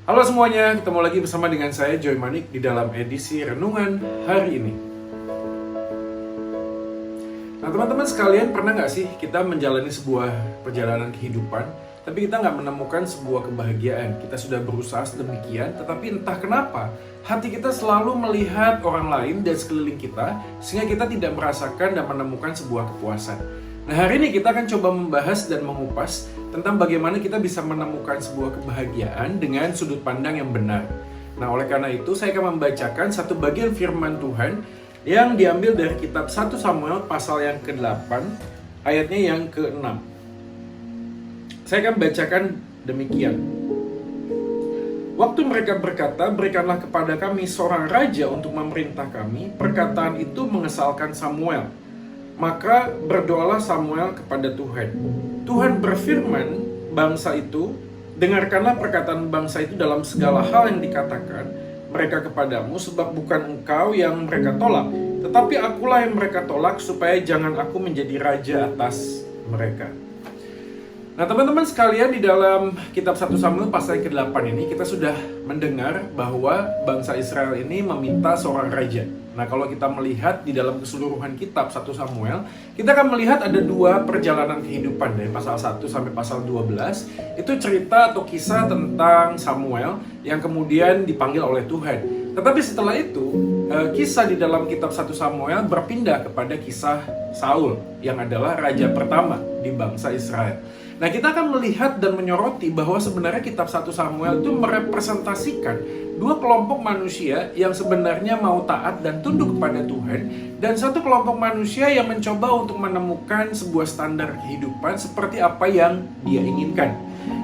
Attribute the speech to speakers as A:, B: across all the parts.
A: Halo semuanya, ketemu lagi bersama dengan saya Joy Manik di dalam edisi Renungan hari ini. Nah teman-teman sekalian, pernah nggak sih kita menjalani sebuah perjalanan kehidupan, tapi kita nggak menemukan sebuah kebahagiaan? Kita sudah berusaha sedemikian, tetapi entah kenapa hati kita selalu melihat orang lain dan sekeliling kita, sehingga kita tidak merasakan dan menemukan sebuah kepuasan. Nah hari ini kita akan coba membahas dan mengupas tentang bagaimana kita bisa menemukan sebuah kebahagiaan dengan sudut pandang yang benar. Nah oleh karena itu saya akan membacakan satu bagian firman Tuhan yang diambil dari kitab 1 Samuel pasal yang ke-8 ayatnya yang ke-6. Saya akan bacakan demikian. Waktu mereka berkata, berikanlah kepada kami seorang raja untuk memerintah kami, perkataan itu mengesalkan Samuel. Maka berdoalah Samuel kepada Tuhan. Tuhan berfirman, bangsa itu, dengarkanlah perkataan bangsa itu dalam segala hal yang dikatakan mereka kepadamu, sebab bukan engkau yang mereka tolak, tetapi akulah yang mereka tolak, supaya jangan aku menjadi raja atas mereka. Nah teman-teman sekalian, di dalam kitab 1 Samuel pasal yang ke-8 ini kita sudah mendengar bahwa bangsa Israel ini meminta seorang raja. Nah kalau kita melihat di dalam keseluruhan kitab 1 Samuel, kita akan melihat ada dua perjalanan kehidupan dari pasal 1 sampai pasal 12. Itu cerita atau kisah tentang Samuel yang kemudian dipanggil oleh Tuhan. Tetapi setelah itu, kisah di dalam kitab 1 Samuel berpindah kepada kisah Saul yang adalah raja pertama di bangsa Israel. Nah kita akan melihat dan menyoroti bahwa sebenarnya kitab 1 Samuel itu merepresentasikan dua kelompok manusia yang sebenarnya mau taat dan tunduk kepada Tuhan, dan satu kelompok manusia yang mencoba untuk menemukan sebuah standar kehidupan seperti apa yang dia inginkan.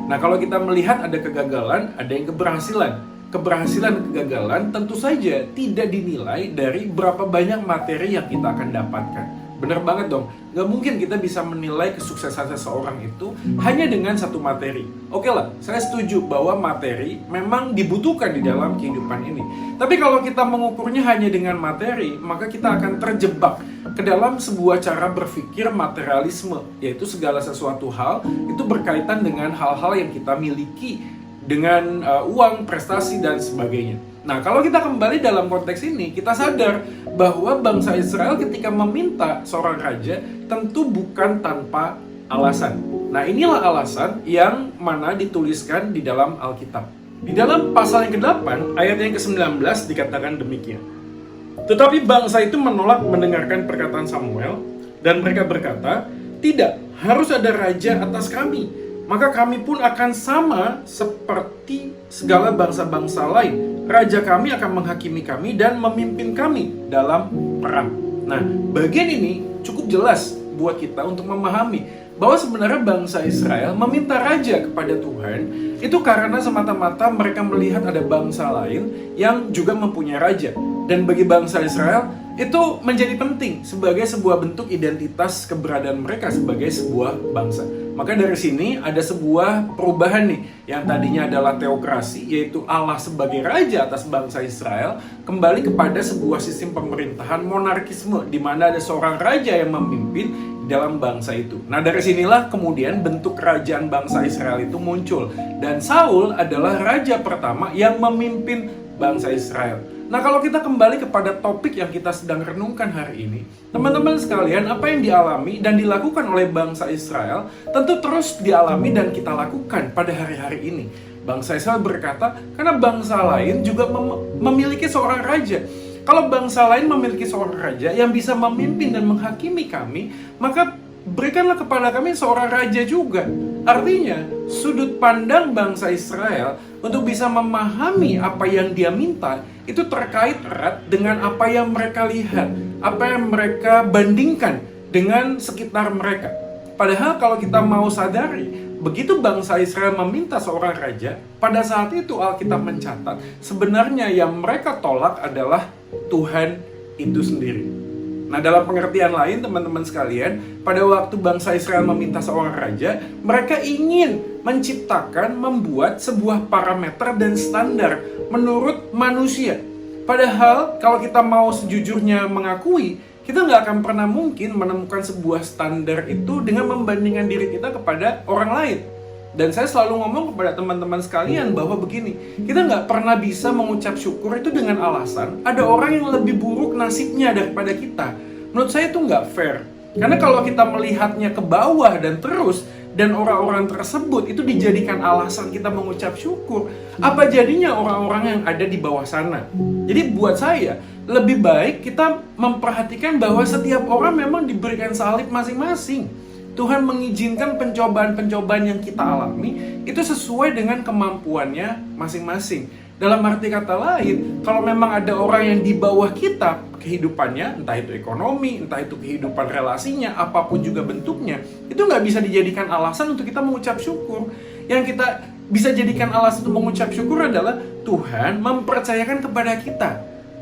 A: Nah kalau kita melihat ada kegagalan, ada yang keberhasilan. Keberhasilan dan kegagalan tentu saja tidak dinilai dari berapa banyak materi yang kita akan dapatkan. Bener banget dong, gak mungkin kita bisa menilai kesuksesan seseorang itu hanya dengan satu materi. Oke lah, saya setuju bahwa materi memang dibutuhkan di dalam kehidupan ini. Tapi kalau kita mengukurnya hanya dengan materi, maka kita akan terjebak ke dalam sebuah cara berpikir materialisme, yaitu segala sesuatu hal itu berkaitan dengan hal-hal yang kita miliki, dengan uang, prestasi, dan sebagainya. Nah, kalau kita kembali dalam konteks ini, kita sadar bahwa bangsa Israel ketika meminta seorang raja tentu bukan tanpa alasan. Nah, inilah alasan yang mana dituliskan di dalam Alkitab. Di dalam pasal yang ke-8, ayat yang ke-19 dikatakan demikian. Tetapi bangsa itu menolak mendengarkan perkataan Samuel, dan mereka berkata, "Tidak, harus ada raja atas kami. Maka kami pun akan sama seperti segala bangsa-bangsa lain. Raja kami akan menghakimi kami dan memimpin kami dalam perang." Nah, bagian ini cukup jelas buat kita untuk memahami bahwa sebenarnya bangsa Israel meminta raja kepada Tuhan itu karena semata-mata mereka melihat ada bangsa lain yang juga mempunyai raja. Dan bagi bangsa Israel itu menjadi penting sebagai sebuah bentuk identitas keberadaan mereka sebagai sebuah bangsa. Maka dari sini ada sebuah perubahan nih, yang tadinya adalah teokrasi, yaitu Allah sebagai raja atas bangsa Israel, kembali kepada sebuah sistem pemerintahan monarkisme, di mana ada seorang raja yang memimpin dalam bangsa itu. Nah dari sinilah kemudian bentuk kerajaan bangsa Israel itu muncul, dan Saul adalah raja pertama yang memimpin bangsa Israel. Nah kalau kita kembali kepada topik yang kita sedang renungkan hari ini, teman-teman sekalian, apa yang dialami dan dilakukan oleh bangsa Israel tentu terus dialami dan kita lakukan pada hari-hari ini. Bangsa Israel berkata, karena bangsa lain juga memiliki seorang raja. Kalau bangsa lain memiliki seorang raja yang bisa memimpin dan menghakimi kami, maka berikanlah kepada kami seorang raja juga. Artinya, sudut pandang bangsa Israel untuk bisa memahami apa yang dia minta itu terkait erat dengan apa yang mereka lihat, apa yang mereka bandingkan dengan sekitar mereka. Padahal kalau kita mau sadari, begitu bangsa Israel meminta seorang raja, pada saat itu Alkitab mencatat sebenarnya yang mereka tolak adalah Tuhan itu sendiri. Nah dalam pengertian lain teman-teman sekalian, pada waktu bangsa Israel meminta seorang raja, mereka ingin menciptakan, membuat sebuah parameter dan standar menurut manusia. Padahal kalau kita mau sejujurnya mengakui, kita nggak akan pernah mungkin menemukan sebuah standar itu dengan membandingkan diri kita kepada orang lain. Dan saya selalu ngomong kepada teman-teman sekalian bahwa begini, kita nggak pernah bisa mengucap syukur itu dengan alasan ada orang yang lebih buruk nasibnya daripada kita. Menurut saya itu nggak fair. Karena kalau kita melihatnya ke bawah dan orang-orang tersebut itu dijadikan alasan kita mengucap syukur, apa jadinya orang-orang yang ada di bawah sana? Jadi buat saya, lebih baik kita memperhatikan bahwa setiap orang memang diberikan salib masing-masing. Tuhan mengizinkan pencobaan-pencobaan yang kita alami itu sesuai dengan kemampuannya masing-masing. Dalam arti kata lain, kalau memang ada orang yang di bawah kita kehidupannya, entah itu ekonomi, entah itu kehidupan relasinya, apapun juga bentuknya, itu nggak bisa dijadikan alasan untuk kita mengucap syukur. Yang kita bisa jadikan alasan untuk mengucap syukur adalah Tuhan mempercayakan kepada kita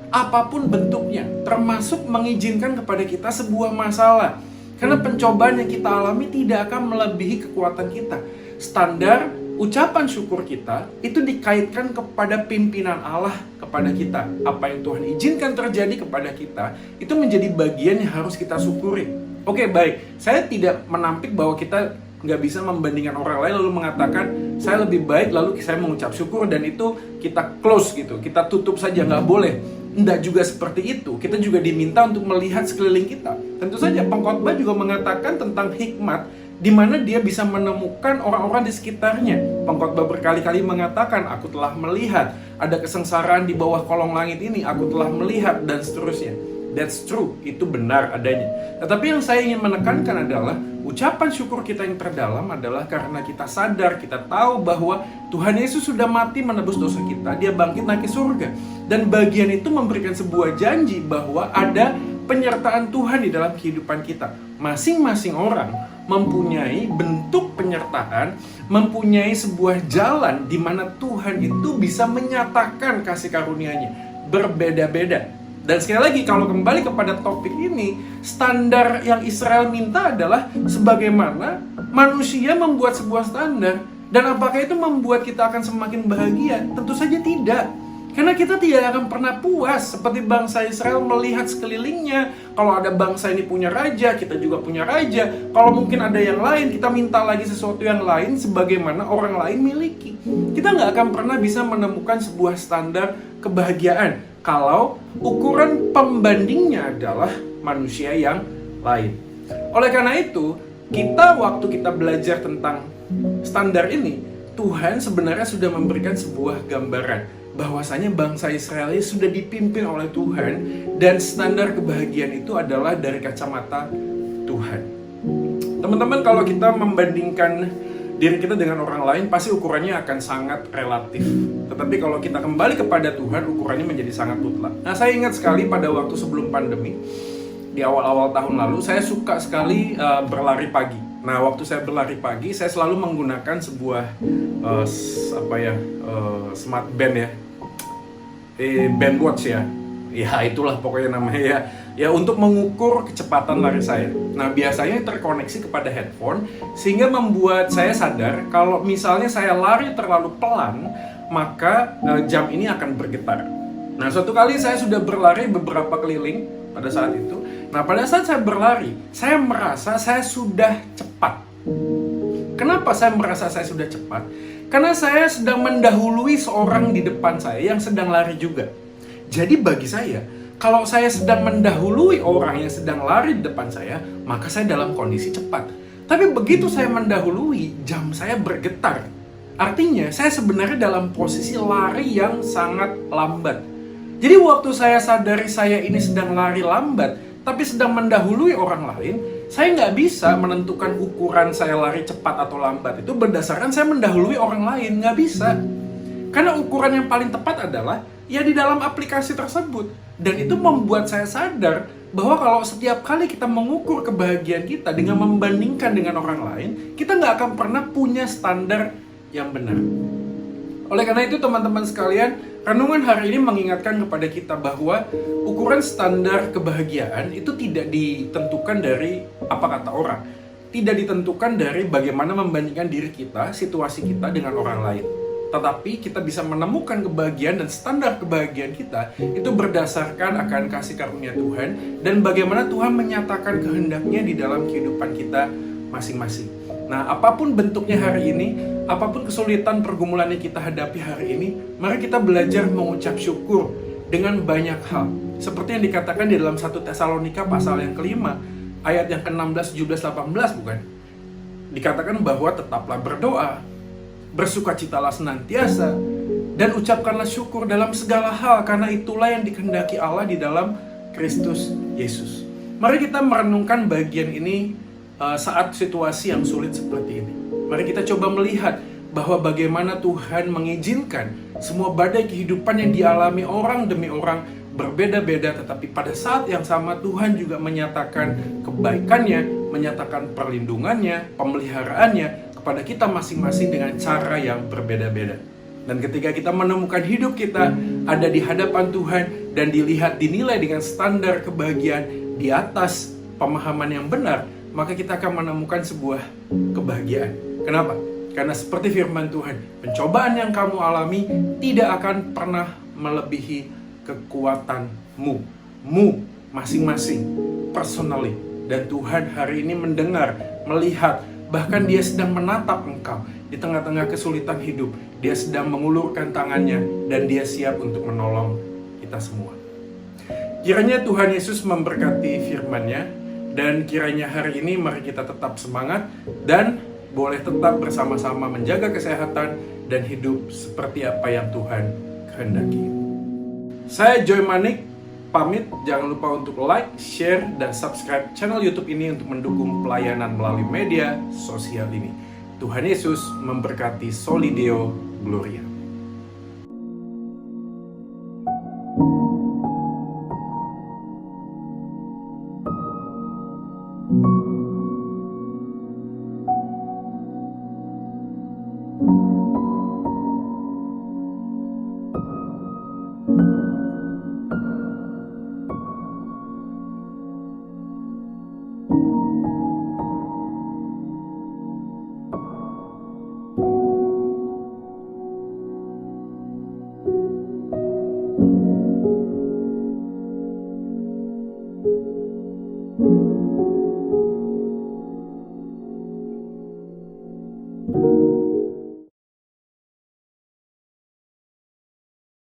A: apapun bentuknya, termasuk mengizinkan kepada kita sebuah masalah. Karena pencobaan yang kita alami tidak akan melebihi kekuatan kita. Standar ucapan syukur kita itu dikaitkan kepada pimpinan Allah kepada kita. Apa yang Tuhan izinkan terjadi kepada kita, itu menjadi bagian yang harus kita syukuri. Oke, baik. Saya tidak menampik bahwa kita nggak bisa membandingkan orang lain lalu mengatakan saya lebih baik lalu saya mengucap syukur dan itu kita close gitu. Kita tutup saja, nggak boleh. Tidak juga seperti itu. Kita juga diminta untuk melihat sekeliling kita. Tentu saja pengkhotbah juga mengatakan tentang hikmat di mana dia bisa menemukan orang-orang di sekitarnya. Pengkhotbah berkali-kali mengatakan, aku telah melihat ada kesengsaraan di bawah kolong langit ini, aku telah melihat, dan seterusnya. That's true, itu benar adanya. Tetapi yang saya ingin menekankan adalah ucapan syukur kita yang terdalam adalah karena kita sadar, kita tahu bahwa Tuhan Yesus sudah mati menebus dosa kita, dia bangkit naik ke surga. Dan bagian itu memberikan sebuah janji bahwa ada penyertaan Tuhan di dalam kehidupan kita. Masing-masing orang mempunyai bentuk penyertaan, mempunyai sebuah jalan di mana Tuhan itu bisa menyatakan kasih karunia-Nya. Berbeda-beda. Dan sekali lagi, kalau kembali kepada topik ini, standar yang Israel minta adalah sebagaimana manusia membuat sebuah standar. Dan apakah itu membuat kita akan semakin bahagia? Tentu saja tidak. Karena kita tidak akan pernah puas seperti bangsa Israel melihat sekelilingnya. Kalau ada bangsa ini punya raja, kita juga punya raja. Kalau mungkin ada yang lain, kita minta lagi sesuatu yang lain sebagaimana orang lain miliki. Kita nggak akan pernah bisa menemukan sebuah standar kebahagiaan kalau ukuran pembandingnya adalah manusia yang lain. Oleh karena itu, waktu kita belajar tentang standar ini, Tuhan sebenarnya sudah memberikan sebuah gambaran bahwasanya bangsa Israel sudah dipimpin oleh Tuhan dan standar kebahagiaan itu adalah dari kacamata Tuhan. Teman-teman, kalau kita membandingkan diri kita dengan orang lain, pasti ukurannya akan sangat relatif. Tetapi kalau kita kembali kepada Tuhan, ukurannya menjadi sangat mutlak. Nah, saya ingat sekali pada waktu sebelum pandemi, di awal-awal tahun lalu, saya suka sekali berlari pagi. Nah, waktu saya berlari pagi, saya selalu menggunakan sebuah smart band ya. Band watch ya. Ya, itulah pokoknya namanya ya untuk mengukur kecepatan lari saya. Nah, biasanya terkoneksi kepada headphone sehingga membuat saya sadar kalau misalnya saya lari terlalu pelan, maka jam ini akan bergetar. Nah, suatu kali saya sudah berlari beberapa keliling pada saat itu. Nah, pada saat saya berlari, saya merasa saya sudah cepat. Kenapa saya merasa saya sudah cepat? Karena saya sedang mendahului seorang di depan saya yang sedang lari juga. Jadi bagi saya, kalau saya sedang mendahului orang yang sedang lari di depan saya, maka saya dalam kondisi cepat. Tapi begitu saya mendahului, jam saya bergetar. Artinya, saya sebenarnya dalam posisi lari yang sangat lambat. Jadi waktu saya sadari saya ini sedang lari lambat, tapi sedang mendahului orang lain, saya nggak bisa menentukan ukuran saya lari cepat atau lambat itu berdasarkan saya mendahului orang lain, nggak bisa. Karena ukuran yang paling tepat adalah ya di dalam aplikasi tersebut. Dan itu membuat saya sadar bahwa kalau setiap kali kita mengukur kebahagiaan kita dengan membandingkan dengan orang lain, kita nggak akan pernah punya standar yang benar. Oleh karena itu teman-teman sekalian, renungan hari ini mengingatkan kepada kita bahwa ukuran standar kebahagiaan itu tidak ditentukan dari apa kata orang. Tidak ditentukan dari bagaimana membandingkan diri kita, situasi kita dengan orang lain. Tetapi kita bisa menemukan kebahagiaan dan standar kebahagiaan kita itu berdasarkan akan kasih karunia Tuhan dan bagaimana Tuhan menyatakan kehendaknya di dalam kehidupan kita masing-masing. Nah, apapun bentuknya hari ini, Apapun kesulitan pergumulan yang kita hadapi hari ini, mari kita belajar mengucap syukur dengan banyak hal. Seperti yang dikatakan di dalam 1 Tesalonika pasal yang kelima, ayat yang ke-16, 17, 18 bukan? Dikatakan bahwa tetaplah berdoa, bersukacitalah senantiasa, dan ucapkanlah syukur dalam segala hal, karena itulah yang dikehendaki Allah di dalam Kristus Yesus. Mari kita merenungkan bagian ini saat situasi yang sulit seperti ini. Mari kita coba melihat bahwa bagaimana Tuhan mengizinkan semua badai kehidupan yang dialami orang demi orang berbeda-beda, tetapi pada saat yang sama Tuhan juga menyatakan kebaikannya, menyatakan perlindungannya, pemeliharaannya kepada kita masing-masing dengan cara yang berbeda-beda. Dan ketika kita menemukan hidup kita ada di hadapan Tuhan dan dinilai dengan standar kebahagiaan di atas pemahaman yang benar, maka kita akan menemukan sebuah kebahagiaan. Kenapa? Karena seperti firman Tuhan, pencobaan yang kamu alami tidak akan pernah melebihi kekuatanmu. Masing-masing, personally. Dan Tuhan hari ini mendengar, melihat, bahkan Dia sedang menatap engkau di tengah-tengah kesulitan hidup. Dia sedang mengulurkan tangannya dan Dia siap untuk menolong kita semua. Kiranya Tuhan Yesus memberkati firman-Nya, dan kiranya hari ini mari kita tetap semangat dan boleh tetap bersama-sama menjaga kesehatan dan hidup seperti apa yang Tuhan kehendaki. Saya Joy Manik, pamit. Jangan lupa untuk like, share, dan subscribe channel YouTube ini untuk mendukung pelayanan melalui media sosial ini. Tuhan Yesus memberkati. Soli Deo Gloria. Thank you.